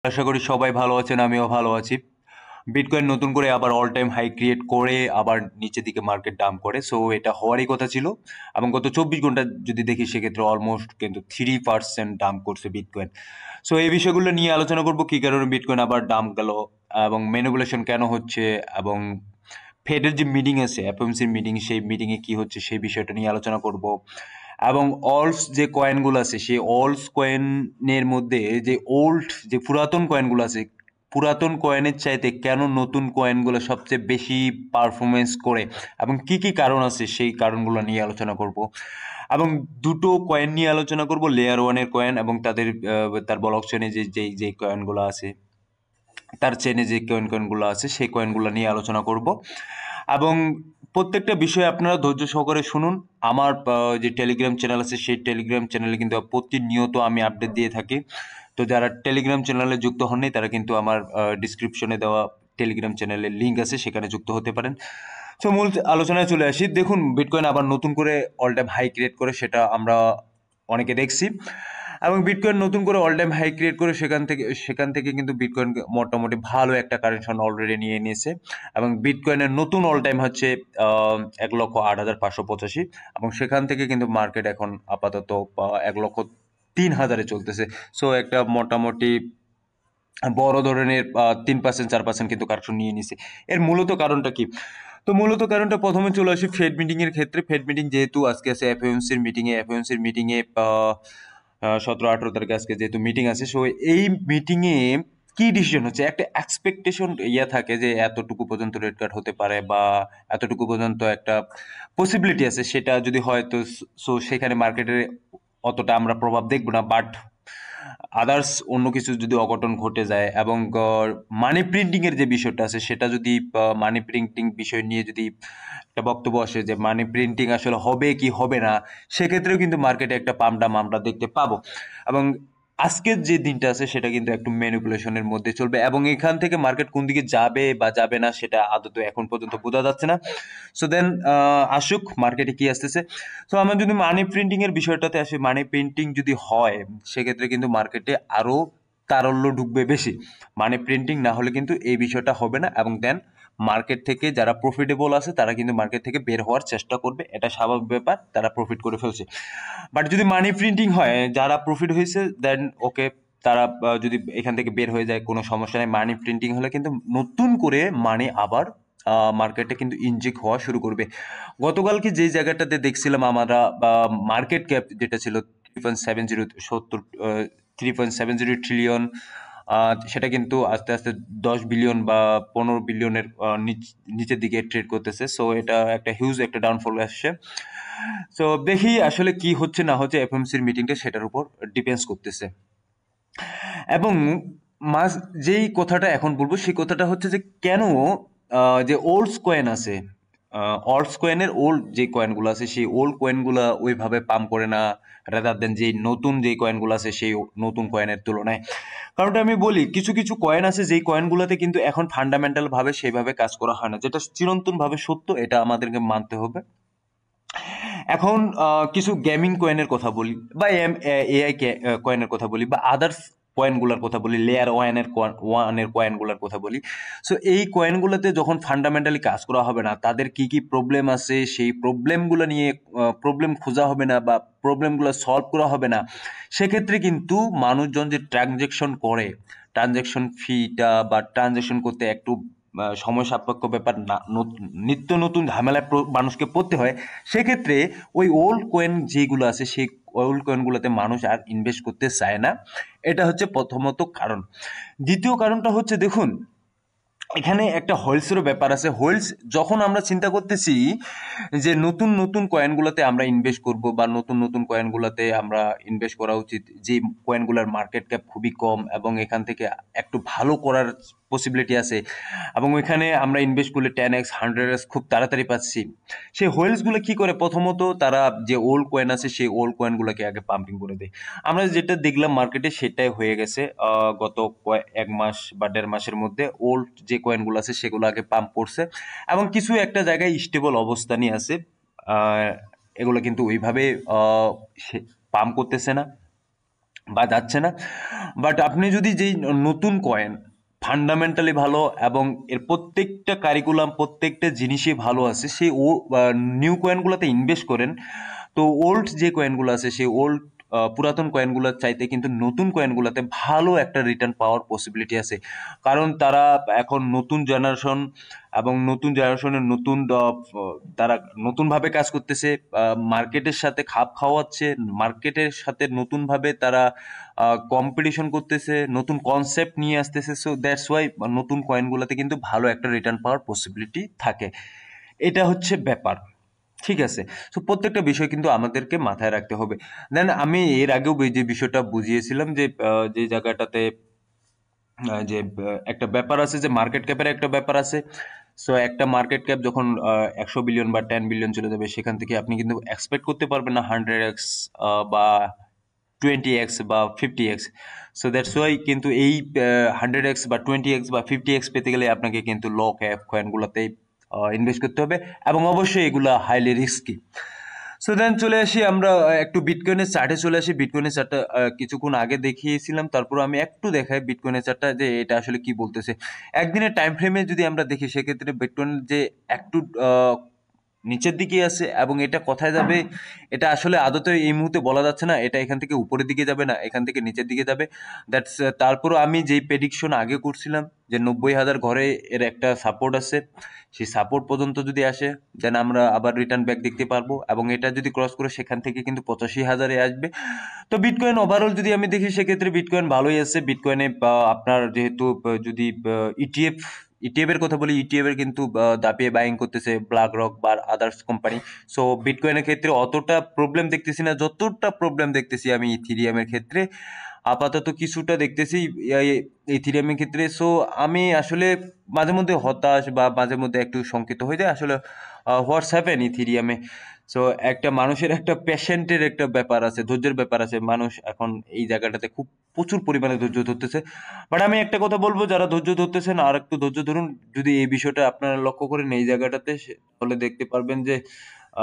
আশা করি সবাই ভালো আছেন, আমিও ভালো আছি। বিটকয়েন নতুন করে আবার অল টাইম হাই ক্রিয়েট করে আবার নিচের দিকে মার্কেট ডাম্প করে। সো এটা হওয়ারই কথা ছিল। এবং গত ২৪ ঘন্টা যদি দেখি সেক্ষেত্রে অলমোস্ট কিন্তু 3% ডাম্প করছে বিটকয়েন। সো এই বিষয়গুলো নিয়ে আলোচনা করব, কি কারণে বিটকয়েন আবার ডাম্প গেল এবং ম্যানিপুলেশন কেন হচ্ছে এবং ফেডের যে মিটিং আছে, এফওএমসির মিটিং, সেই মিটিংয়ে কি হচ্ছে সেই বিষয়টা নিয়ে আলোচনা করব। এবং অলস যে কয়েনগুলো আছে সেই অলস কয়েনের মধ্যে যে ওল্ড যে পুরাতন কয়েনগুলো আছে, পুরাতন কয়েনের চাইতে কেন নতুন কয়েনগুলো সবচেয়ে বেশি পারফরমেন্স করে এবং কি কি কারণ আছে সেই কারণগুলো নিয়ে আলোচনা করব। এবং দুটো কয়েন নিয়ে আলোচনা করব, লেয়ার ওয়ানের কয়েন এবং তার ব্লক চেনে যে কয়েনগুলো আছে, তার চেনে যে কয়েনগুলো আছে সেই কয়েনগুলো নিয়ে আলোচনা করব। এবং প্রত্যেকটা বিষয় আপনারা ধৈর্য সহকারে শুনুন। আমার যে টেলিগ্রাম চ্যানেল আছে সেই টেলিগ্রাম চ্যানেলে কিন্তু প্রতিনিয়ত আমি আপডেট দিয়ে থাকি। তো যারা টেলিগ্রাম চ্যানেলে যুক্ত হননি তারা কিন্তু আমার ডিসক্রিপশনে দেওয়া টেলিগ্রাম চ্যানেলের লিঙ্ক আছে, সেখানে যুক্ত হতে পারেন। সো মূল আলোচনায় চলে আসি। দেখুন, বিটকয়েন আবার নতুন করে অল টাইম হাই ক্রিয়েট করে, সেটা আমরা অনেকে দেখছি। এবং বিটকয়েন নতুন করে অল টাইম হাই ক্রিয়েট করে সেখান থেকে কিন্তু বিটকয়েন মোটামুটি ভালো একটা কারেকশন অলরেডি নিয়ে নিয়েছে। এবং বিটকয়েনের নতুন অল টাইম হচ্ছে 1,08,585, এবং সেখান থেকে কিন্তু মার্কেট এখন আপাতত 1,03,000-এ চলতেছে। সো একটা মোটামুটি বড় ধরনের 3% 4% কিন্তু কারেকশন নিয়ে নিছে। এর মূলত কারণটা কি? তো মূলত কারণটা প্রথমে চলে আসি ফেড মিটিং এর ক্ষেত্রে। ফেড মিটিং যেহেতু আজকে আছে এফওএমসির মিটিংয়ে 17-18 তারিখে আজকে যেহেতু মিটিং আছে, সো এই মিটিংয়ে কি ডিসিশন হচ্ছে, একটা এক্সপেকটেশন থাকে যে এতটুকু পর্যন্ত রেট কাট হতে পারে বা এতটুকু পর্যন্ত একটা পসিবিলিটি আছে, সেটা যদি হয় তো সো সেখানে মার্কেটের অতটা আমরা প্রভাব দেখব না। বাট আদার্স অন্য কিছু যদি অঘটন ঘটে যায় এবং মানি প্রিন্টিং এর যে বিষয়টা আছে সেটা যদি মানি প্রিন্টিং বিষয় নিয়ে যদি একটা বক্তব্য আসে যে মানি প্রিন্টিং আসলে হবে কি হবে না, সেক্ষেত্রেও কিন্তু মার্কেটে একটা পাম্প ডাম্প আমরা দেখতে পাবো। এবং আজকের যে দিনটা আছে সেটা কিন্তু একটু ম্যানিপুলেশনের মধ্যে চলবে, এবং এখান থেকে মার্কেট কোন দিকে যাবে বা যাবে না সেটা আদতে এখন পর্যন্ত বোঝা যাচ্ছে না। সো দেন আসুক মার্কেটে কি আসতেছে। তো আমরা যদি মানি প্রিন্টিং এর বিষয়টাতে আসি, মানি প্রিন্টিং যদি হয় সেক্ষেত্রে কিন্তু মার্কেটে আরো তারল্য ঢুকবে বেশি। মানি প্রিন্টিং না হলে কিন্তু এই বিষয়টা হবে না, এবং দেন মার্কেট থেকে যারা প্রফিটেবল আছে তারা কিন্তু মার্কেট থেকে বের হওয়ার চেষ্টা করবে, এটা স্বাভাবিক ব্যাপার, তারা প্রফিট করে ফেলছে। বাট যদি মানি প্রিন্টিং হয়, যারা প্রফিট হয়েছে দেন ওকে, তারা যদি এখান থেকে বের হয়ে যায় কোনো সমস্যা নেই। মানি প্রিন্টিং হলে কিন্তু নতুন করে মানি আবার মার্কেটে কিন্তু ইনজেক্ট হওয়া শুরু করবে। গতকালকে যে জায়গাটাতে দেখছিলাম আমরা, মার্কেট ক্যাপ যেটা ছিল 3.70 ট্রিলিয়ন, সেটা কিন্তু আস্তে আস্তে 10 বিলিয়ন বা 15 বিলিয়নের নিচের দিকে ট্রেড করতেছে। সো এটা একটা হিউজ একটা ডাউনফল আসছে। সো দেখি আসলে কি হচ্ছে না হচ্ছে, এফএমসির মিটিংটা সেটার উপর ডিপেন্ডস করতেছে। এবং মাস যেই কথাটা এখন বলবো সেই কথাটা হচ্ছে যে কেন যে ওল্ড কয়েন আছে, অল্ড কয়েনের ওল্ড যে কয়েনগুলো আছে সেই ওল্ড কয়েনগুলো ওইভাবে পাম্প করে না, রাদার দেন যে নতুন যে কয়েনগুলো আছে সেই নতুন কয়েনের তুলনায়। কারণটা আমি বলি, কিছু কিছু কয়েন আছে যেই কয়েনগুলোতে কিন্তু এখন ফান্ডামেন্টাল ভাবে সেইভাবে কাজ করা হয় না, যেটা চিরন্তন ভাবে সত্য, এটা আমাদেরকে মানতে হবে। এখন কিছু গেমিং কয়েনের কথা বলি বা এআই কয়েনের কথা বলি বা আদার্স কয়েনগুলোর কথা বলি, লেয়ার ওয়ানের কয়েনগুলোর কথা বলি। সো এই কয়েনগুলোতে যখন ফান্ডামেন্টালি কাজ করা হবে না, তাদের কি কি প্রবলেম আছে সেই প্রবলেমগুলো নিয়ে প্রবলেম খোঁজা হবে না বা প্রবলেমগুলো সলভ করা হবে না, সেক্ষেত্রে কিন্তু মানুষজন যে ট্রানজেকশন করে, ট্রানজেকশন ফিটা বা ট্রানজেকশন করতে একটু সময় সাপেক্ষ ব্যাপার না, নিত্য নতুন ঝামেলায় মানুষকে পড়তে হয়। সেক্ষেত্রে ওই ওল্ড কয়েন যেগুলো আছে সেই ওল্ড কয়েনগুলোতে মানুষ আর ইনভেস্ট করতে চায় না। এটা হচ্ছে প্রথমত কারণ। দ্বিতীয় কারণটা হচ্ছে, দেখুন, এখানে একটা হোয়েলসেরও ব্যাপার আছে। হোয়েলস যখন আমরা চিন্তা করতেছি যে নতুন নতুন কয়েনগুলোতে আমরা ইনভেস্ট করব বা নতুন নতুন কয়েনগুলোতে আমরা ইনভেস্ট করা উচিত, যে কয়েনগুলোর মার্কেট ক্যাপ খুবই কম এবং এখান থেকে একটু ভালো করার পসিবিলিটি আছে, এবং ওইখানে আমরা ইনভেস্ট করলে 10x 100x খুব তাড়াতাড়ি পাচ্ছি। সেই হোয়েলসগুলো কি করে, প্রথমত তারা যে ওল্ড কয়েন আছে সেই ওল্ড কয়েনগুলোকে আগে পাম্পিং করে দেয়। আমরা যেটা দেখলাম মার্কেটে সেটাই হয়ে গেছে গত 1 মাস বা 1.5 মাসের মধ্যে। ওল্ড যে কয়েনগুলো আছে সেগুলো আগে পাম্প করছে এবং কিছু একটা জায়গায় স্টেবল অবস্থানই আছে। আহ, এগুলো কিন্তু ওইভাবে পাম্প করতেছে না। বা যাচ্ছে না। বাট আপনি যদি যেই নতুন কয়েন ফান্ডামেন্টালি ভালো এবং এর প্রত্যেকটা কারিকুলাম প্রত্যেকটা জিনিসই ভালো আছে সেই নিউ কয়েনগুলোতে ইনভেস্ট করেন, তো ওল্ড যে কয়েনগুলো আছে সেই ওল্ড পুরাতন কয়েনগুলোর চাইতে কিন্তু নতুন কয়েনগুলোতে ভালো একটা রিটার্ন পাওয়ার পসিবিলিটি আছে। কারণ তারা এখন নতুন জেনারেশন এবং নতুন জেনারেশনের নতুন তারা নতুনভাবে কাজ করতেছে, মার্কেটের সাথে খাপ খাওয়াচ্ছে, মার্কেটের সাথে নতুনভাবে তারা কম্পিটিশন করতেছে, নতুন কনসেপ্ট নিয়ে আসতেছে। সো দ্যাটস ওয়াই নতুন কয়েনগুলোতে কিন্তু ভালো একটা রিটার্ন পাওয়ার পসিবিলিটি থাকে। এটা হচ্ছে ব্যাপার। ঠিক আছে? সো প্রত্যেকটা বিষয় কিন্তু আমাদেরকে মাথায় রাখতে হবে। দেন আমি এর আগেও যে বিষয়টা বুঝিয়েছিলাম যে যে জায়গাটাতে যে একটা ব্যাপার আছে যে মার্কেট ক্যাপের একটা ব্যাপার আছে। সো একটা মার্কেট ক্যাপ যখন 100 বিলিয়ন বা 10 বিলিয়ন চলে যাবে, সেখান থেকে আপনি কিন্তু এক্সপেক্ট করতে পারবেন না 100x বা 20x বা 50x। সো দ্যাটস ওয়াই কিন্তু এই 100x বা 20x বা 50x পেতে গেলে আপনাকে কিন্তু ল ক্যাপ কয়েনগুলোতেই ইনভেস্ট করতে হবে, এবং অবশ্যই এগুলা হাইলি রিস্কি। সো দেন চলে আসি আমরা একটু বিটকয়েনের চার্টে চলে আসি। বিটকয়েনের চার্টটা কিছুক্ষণ আগে দেখিয়েছিলাম, তারপর আমি একটু দেখাই বিটকয়েনের চার্টটা যে এটা আসলে কি বলতেছে। একদিনের টাইম ফ্রেমে যদি আমরা দেখি সেক্ষেত্রে বিটকয়েন যে একটু নিচের দিকে আছে, এবং এটা কোথায় যাবে এটা আসলে আদতে এই মুহূর্তে বলা যাচ্ছে না। এটা এখান থেকে উপরের দিকে যাবে না এখান থেকে নিচের দিকে যাবে, দ্যাটস। তারপরও আমি যেই প্রেডিকশন আগে করছিলাম যে 90,000 ঘরে এর একটা সাপোর্ট আছে, সেই সাপোর্ট পর্যন্ত যদি আসে দেন আমরা আবার রিটার্ন ব্যাক দেখতে পারবো, এবং এটা যদি ক্রস করে সেখান থেকে কিন্তু 85,000-এ আসবে। তো বিটকয়েন ওভারঅল যদি আমি দেখি সেক্ষেত্রে বিটকয়েন ভালোই আছে। বিটকয়েনে আপনার যেহেতু যদি ইটিএফ ইটিএফ এর কথা বলি, ইটিএফ এর কিন্তু দাপিয়ে বাইং করতেছে ব্ল্যাক রক বা আদার্স কোম্পানি। সো বিটকয়েনের ক্ষেত্রে অতটা প্রবলেম দেখতেছি না যতটা প্রবলেম দেখতেছি আমি ইথিরিয়ামের ক্ষেত্রে। আপাতত কিছুটা দেখতেছি ইথিরিয়ামের ক্ষেত্রে। সো আমি আসলে মাঝে মধ্যে হতাশ বা মাঝে মধ্যে একটু শঙ্কিত হয়ে যায় আসলে হোয়াটস হ্যাপেন ইথিরিয়ামে। সো একটা মানুষের একটা পেশেন্টের একটা ব্যাপার আছে, ধৈর্যের ব্যাপার আছে। মানুষ এখন এই জায়গাটাতে খুব প্রচুর পরিমাণে ধৈর্য ধরতেছে। বাট আমি একটা কথা বলবো, যারা ধৈর্য ধরতেছেন আর একটু ধৈর্য ধরুন। যদি এই বিষয়টা আপনারা লক্ষ্য করেন এই জায়গাটাতে, তাহলে দেখতে পারবেন যে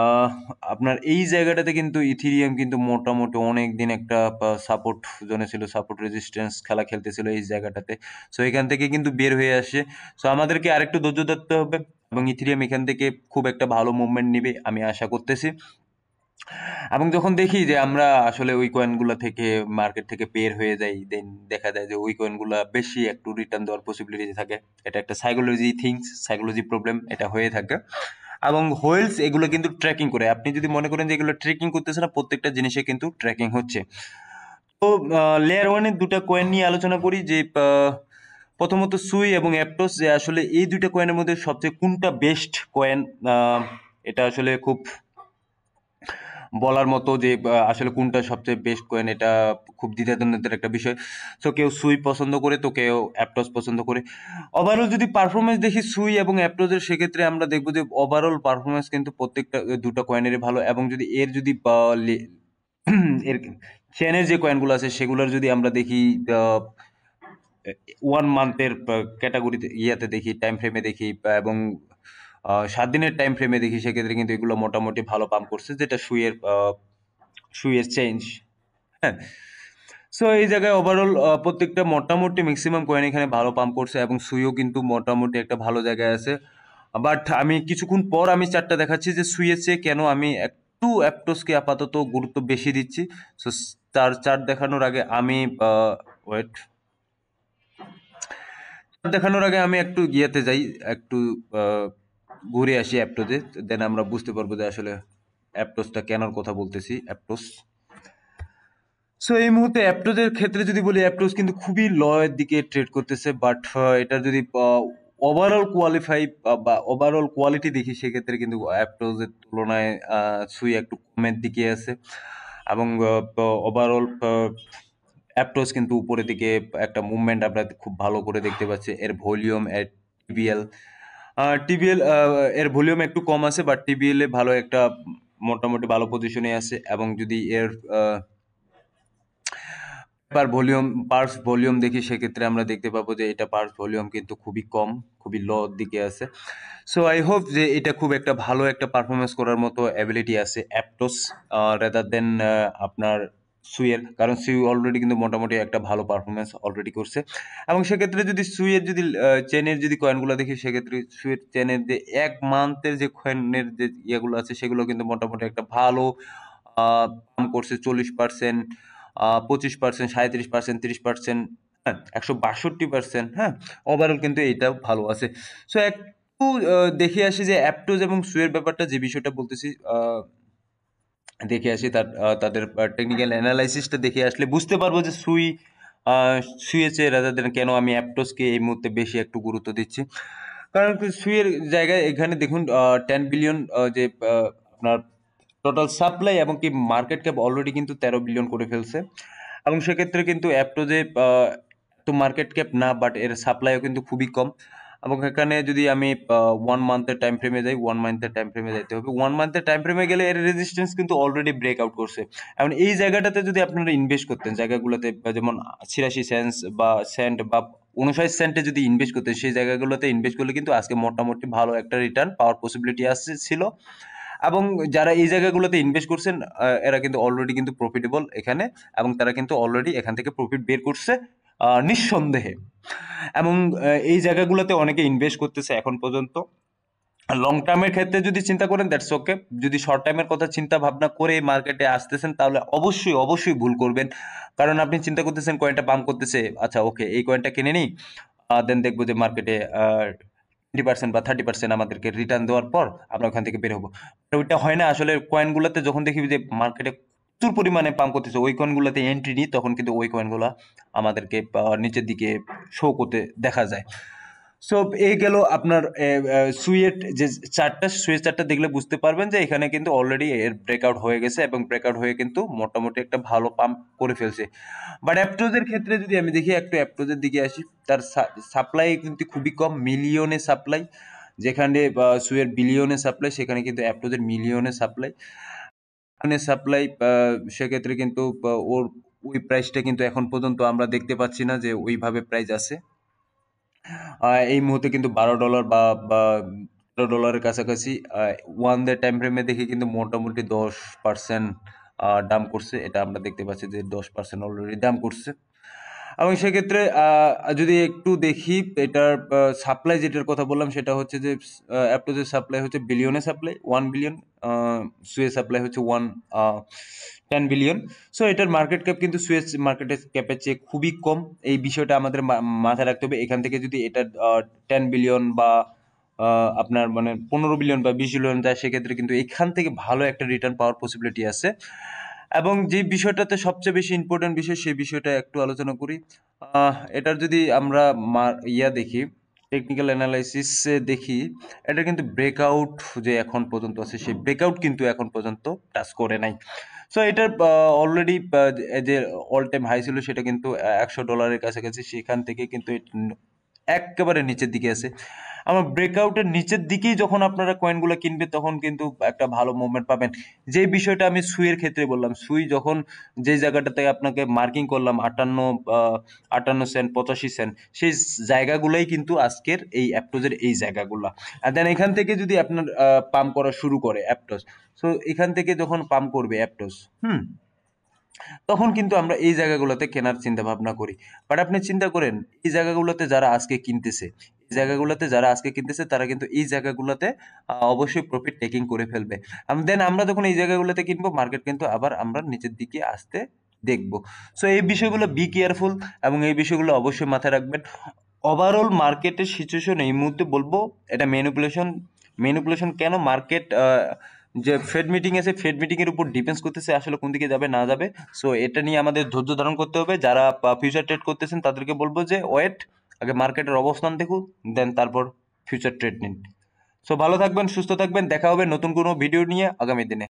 আহ, আপনার এই জায়গাটাতে কিন্তু ইথিরিয়াম কিন্তু মোটামুটি অনেক দিন একটা সাপোর্ট জোনে ছিল, সাপোর্ট রেজিস্ট্যান্স খেলা খেলতেছিল এই জায়গাটাতে। সো এখান থেকে কিন্তু বের হয়ে আসে। সো আমাদেরকে আরেকটু ধৈর্য ধরতে হবে, এবং ইথিরিয়াম এখান থেকে খুব একটা ভালো মুভমেন্ট নিবে আমি আশা করতেছি। এবং যখন দেখি যে আমরা আসলে ওই কয়েনগুলো থেকে মার্কেট থেকে বের হয়ে যাই, দেন দেখা যায় যে ওই কয়েনগুলা বেশি একটু রিটার্ন দেওয়ার পসিবিলিটি থাকে। এটা একটা সাইকোলজি থিংস, সাইকোলজি প্রবলেম, এটা হয়ে থাকে। এবং হোয়েলস এগুলো কিন্তু ট্র্যাকিং করে। আপনি যদি মনে করেন যে এগুলো ট্রেকিং করতেছে না, প্রত্যেকটা জিনিসে কিন্তু ট্র্যাকিং হচ্ছে। তো লেয়ার ওয়ানের দুটা কয়েন নিয়ে আলোচনা করি যে প্রথমত সুই এবং অ্যাপটোস, যে আসলে এই দুইটা কয়েনের মধ্যে সবচেয়ে কোনটা বেস্ট কয়েন। এটা আসলে খুব বলার মতো যে আসলে কোনটা সবচেয়ে বেস্ট কয়েন, এটা খুব দ্বিধাদ্বন্দ্বের একটা বিষয়। সো কেউ সুই পছন্দ করে তো কেউ অ্যাপটস পছন্দ করে। ওভারঅল যদি পারফরমেন্স দেখি সুই এবং অ্যাপটসের, সেক্ষেত্রে আমরা দেখবো যে ওভারঅল পারফরমেন্স কিন্তু প্রত্যেকটা দুটো কয়েনেরই ভালো। এবং যদি এর যদি এর চেনের যে কয়েনগুলো আছে সেগুলোর যদি আমরা দেখি 1 মান্থের ক্যাটাগরিতে ইয়াতে দেখি, টাইম ফ্রেমে দেখি, এবং 7 দিনের টাইম ফ্রেমে দেখি, সেক্ষেত্রে কিন্তু এগুলো মোটামুটি ভালো পাম্প করছে, যেটা সুইয়ের চেঞ্জ। হ্যাঁ। সো এই জায়গায় ওভারঅল প্রত্যেকটা মোটামুটি ম্যাক্সিমাম কয়েন এখানে ভালো পাম্প করছে, এবং সুইও কিন্তু মোটামুটি একটা ভালো জায়গায় আছে। বাট আমি কিছুক্ষণ পর আমি চারটা দেখাচ্ছি যে সুইয়ের চেয়ে কেন আমি একটু অ্যাপটোসকে আপাতত গুরুত্ব বেশি দিচ্ছি। সো তার চার্ট দেখানোর আগে আমি ওয়েট দেখানোর আগে আমি একটু গিয়েতে যাই, একটু আহ, ঘুরে আসি অ্যাপটোতে। দেন আমরা বুঝতে পারবো যে আসলে অ্যাপটোসটা কেনার কথা বলতেছি। অ্যাপটোস, সো এই মুহূর্তে অ্যাপটোজের ক্ষেত্রে যদি বলি, অ্যাপটোজ কিন্তু খুবই লয়ের দিকে ট্রেড করতেছে। বাট এটা যদি ওভারঅল কোয়ালিফাই বা ওভারঅল কোয়ালিটি দেখি, সেক্ষেত্রে কিন্তু অ্যাপটোজের তুলনায় সুই একটু কমের দিকে আছে। এবং ওভারঅল অ্যাপটোজ কিন্তু উপরের দিকে একটা মুভমেন্ট আমরা খুব ভালো করে দেখতে পাচ্ছি। এর ভলিউম, এর টিবিএল, টিবিএল এর ভলিউম একটু কম আছে, বাট টিবিএল এ ভালো একটা মোটামুটি ভালো পজিশনে আছে। এবং যদি এর পার্স ভলিউম দেখি, সেক্ষেত্রে আমরা দেখতে পাবো যে এটা পার্স ভলিউম কিন্তু খুবই কম, খুবই লো দিকে আছে। সো আই হোপ যে এটা খুব একটা ভালো একটা পারফরমেন্স করার মতো অ্যাবিলিটি আছে অ্যাপটোস, রেদার দেন আপনার সুইয়ের, কারণ সুই অলরেডি কিন্তু মোটামুটি একটা ভালো পারফরমেন্স অলরেডি করছে। এবং সেক্ষেত্রে যদি সুইয়ের যদি চেনের যদি কয়েনগুলো দেখি, সেক্ষেত্রে সুইয়ের চেনের যে 1 মান্থের যে কয়েনের যে ইয়েগুলো আছে, সেগুলো কিন্তু মোটামুটি একটা ভালো পাম্প করছে। 40%, 25%, 37%, 30%, হ্যাঁ, 162%, হ্যাঁ, ওভারঅল কিন্তু এইটাও ভালো আছে। সো একটু দেখে আসি যে অ্যাপটোজ এবং সুইয়ের ব্যাপারটা, যে বিষয়টা বলতেছি, দেখে আসি তাদের টেকনিক্যাল অ্যানালাইসিসটা দেখে আসলে বুঝতে পারবো যে সুইয়ের চেয়ে রাদার দেন কেন আমি অ্যাপটোসকে এই মুহূর্তে বেশি একটু গুরুত্ব দিচ্ছি। কারণ কি, সুইয়ের জায়গায় এখানে দেখুন 10 বিলিয়ন যে আপনার টোটাল সাপ্লাই, এবং কি মার্কেট ক্যাপ অলরেডি কিন্তু 13 বিলিয়ন করে ফেলছে। এবং সেক্ষেত্রে কিন্তু অ্যাপটোজে তো মার্কেট ক্যাপ না, বাট এর সাপ্লাইও কিন্তু খুবই কম। এবং এখানে যদি আমি 1 মান্থের টাইম ফ্রেমে যাই, 1 মান্থের টাইম ফ্রেমে যাইতে হবে, 1 মান্থের টাইম ফ্রেমে গেলে এর রেজিস্ট্যান্স কিন্তু অলরেডি ব্রেক আউট করছে। এখন এই জায়গাটাতে যদি আপনারা ইনভেস্ট করতেন, জায়গাগুলোতে যেমন 86 সেন্ট বা সেন্ট বা 59 সেন্টে যদি ইনভেস্ট করতেন, সেই জায়গাগুলোতে ইনভেস্ট করলে কিন্তু আজকে মোটামুটি ভালো একটা রিটার্ন পাওয়ার পসিবিলিটি ছিল। এবং যারা এই জায়গাগুলোতে ইনভেস্ট করছেন, এরা কিন্তু অলরেডি কিন্তু প্রফিটেবল এখানে, এবং তারা কিন্তু অলরেডি এখান থেকে প্রফিট বের করছে নিঃসন্দেহে। এবং এই জায়গাগুলোতে অনেকে ইনভেস্ট করতেছে এখন পর্যন্ত। লং টার্মের ক্ষেত্রে যদি চিন্তা করেন, দ্যাটস ওকে। যদি শর্ট টার্মের কথা চিন্তা ভাবনা করে মার্কেটে আসতেছেন, তাহলে অবশ্যই অবশ্যই ভুল করবেন। কারণ আপনি চিন্তা করতেছেন কয়েনটা পাম্প করতেছে, আচ্ছা ওকে, এই কয়েনটা কিনে নিই, দেন দেখবো যে মার্কেটে 20% বা 30% আমাদেরকে রিটার্ন দেওয়ার পর আমরা ওখান থেকে বের হবো। ওইটা হয় না আসলে। কয়েনগুলোতে যখন দেখি যে মার্কেটে প্রচুর পরিমাণে পাম্প করতেছে, ওই কয়েনগুলোতে এন্ট্রি নিই, তখন কিন্তু ওই কয়েনগুলো আমাদেরকে নিচের দিকে শো করতে দেখা যায়। সো এই গেল আপনার সুইয়ের যে সুইয়ের চার্টটা দেখলে বুঝতে পারবেন যে এখানে কিন্তু অলরেডি এর ব্রেকআউট হয়ে গেছে, এবং ব্রেকআউট হয়ে কিন্তু মোটামুটি একটা ভালো পাম্প করে ফেলছে। বাট অ্যাপটোজের ক্ষেত্রে যদি আমি দেখি, একটু অ্যাপটোজের দিকে আসি, তার সাপ্লাই কিন্তু খুবই কম, মিলিয়নে সাপ্লাই। যেখানে সুইয়ের বিলিয়নে সাপ্লাই, সেখানে কিন্তু অ্যাপটোজের মিলিয়নে সাপ্লাই। সাপ্লাই সেক্ষেত্রে কিন্তু ওর ওই প্রাইসটা কিন্তু এখন পর্যন্ত আমরা দেখতে পাচ্ছি না যে ওইভাবে প্রাইস আছে। এই মুহূর্তে কিন্তু $12 বা $13 কাছাকাছি। 1 ডে টাইম ফ্রেমে দেখে কিন্তু মোটামুটি 10% ডাম্প করছে। এটা আমরা দেখতে পাচ্ছি যে 10% অলরেডি ডাম্প করছে। এবং সেক্ষেত্রে যদি একটু দেখি এটার সাপ্লাই, যেটার কথা বললাম, সেটা হচ্ছে যে অ্যাপ্টোজের সাপ্লাই হচ্ছে বিলিয়নে সাপ্লাই, 1 বিলিয়ন। সুয়েজ সাপ্লাই হচ্ছে 10 বিলিয়ন। সো এটার মার্কেট ক্যাপ কিন্তু সুয়েজ মার্কেট ক্যাপের চেয়ে খুবই কম। এই বিষয়টা আমাদের মাথায় রাখতে হবে। এখান থেকে যদি এটা 10 বিলিয়ন বা আপনার মানে 15 বিলিয়ন বা 20 বিলিয়ন যায়, সেক্ষেত্রে কিন্তু এখান থেকে ভালো একটা রিটার্ন পাওয়ার পসিবিলিটি আছে। এবং যে বিষয়টাতে সবচেয়ে বেশি ইম্পর্টেন্ট বিষয়, সেই বিষয়টা একটু আলোচনা করি। এটার যদি আমরা দেখি, টেকনিক্যাল অ্যানালাইসিসে দেখি, এটা কিন্তু ব্রেকআউট যে এখন পর্যন্ত আছে, সেই ব্রেকআউট কিন্তু এখন পর্যন্ত টাচ করে নাই। সো এটার অলরেডি যে অল টাইম হাই ছিল, সেটা কিন্তু $100 কাছাকাছি। সেখান থেকে কিন্তু একেবারে নিচের দিকে আছে। আমার ব্রেকআউটের নিচের দিকেই যখন আপনারা কয়েনগুলো কিনবে, তখন কিন্তু একটা ভালো মুভমেন্ট পাবেন। যে বিষয়টা আমি সুইয়ের ক্ষেত্রে বললাম, সুই যখন যে জায়গাটাতে আপনাকে মার্কিং করলাম 58 সেন্ট, 85 সেন্ট, সেই জায়গাগুলোই কিন্তু আজকের এই অ্যাপটোজের এই জায়গাগুলা। আর দেন এখান থেকে যদি আপনার পাম্প করা শুরু করে অ্যাপটোজ, সো এখান থেকে যখন পাম্প করবে অ্যাপটোজ, তখন কিন্তু আমরা এই জায়গাগুলোতে কেনার চিন্তা ভাবনা করি। বাট আপনি চিন্তা করেন, এই জায়গাগুলোতে যারা আজকে কিনতেছে, তারা কিন্তু এই জায়গাগুলোতে অবশ্যই প্রফিট টেকিং করে ফেলবে। দেন আমরা যখন এই জায়গাগুলোতে কিনবো, মার্কেট কিন্তু আবার আমরা নিচের দিকে আসতে দেখবো। সো এই বিষয়গুলো বি কেয়ারফুল, এবং এই বিষয়গুলো অবশ্যই মাথায় রাখবেন। ওভারঅল মার্কেটের সিচুয়েশন এই মুহূর্তে বলবো এটা ম্যানিপুলেশন কেন? মার্কেট যে ফেড মিটিং আছে, ফেড মিটিং এর উপর ডিপেন্ডস করতেছে আসলে কোন দিকে যাবে না যাবে। সো এটা নিয়ে আমাদের ধৈর্য ধারণ করতে হবে। যারা ফিউচার ট্রেড করতেছেন, তাদেরকে বলবো যে ওয়েট, আগে মার্কেটের অবস্থান দেখুন, দেন তারপর ফিউচার ট্রেড নিন। সো ভালো থাকবেন, সুস্থ থাকবেন, দেখা হবে নতুন কোনো ভিডিও নিয়ে আগামী দিনে।